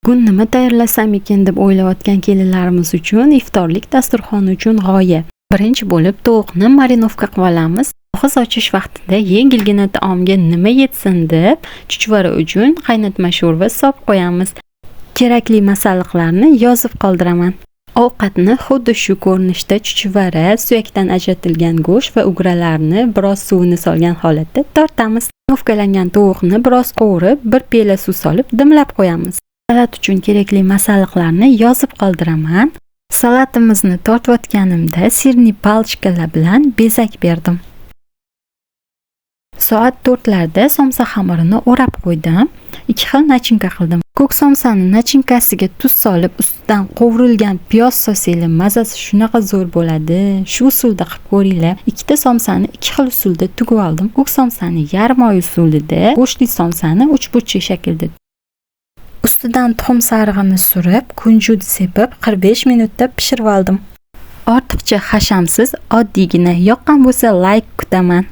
Bugun nima tayyorlasam ekan deb o'ylayotgan kelinlarimiz uchun iftorlik dasturxoni uchun g'oya. Birinchi bo'lib tovuqni marinovka qilib olamiz. Og'iz ochish vaqtida yengilgina taomga nima yetsin deb chuchvara uchun qaynatma sho'rva solib qo'yamiz. Kerakli masalliqlarni yozib qoldiraman. Ovqatni xuddi shu ko'rinishda chuchvara, suyakdan ajratilgan go'sht va ugralarni biroz suvini solgan holatda tortamiz. Marinovkalangan tovuqni biroz qovurib, bir piyola suv solib dimlab qo'yamiz. Salat uchun kerakli masalliqlarni yozib qoldiraman. Salatimizni tortayotganimda sirli palchkalar bilan bezak berdim. Soat 4larda somsa xamirini o'rab qo'ydim. 2 xil nachinka qildim. Ko'k somsani nachinkasiga tuz solib, ustidan qovurilgan piyoz solsanglar mazasi shunaqa zo'r bo'ladi. Shu usulda qilib ko'ringlar. Ikkita somsani 2 xil usulda tugib oldim. Ko'k somsani yarim oy usulida, go'shtli somsani 3 burchak shaklda. Ustidan tuxum sarig'ini surib, kunjut sepib 45 minutda pishirib oldim. Ortiqcha hashamsiz, oddiygina. Yoqqan bo'lsa like kutaman.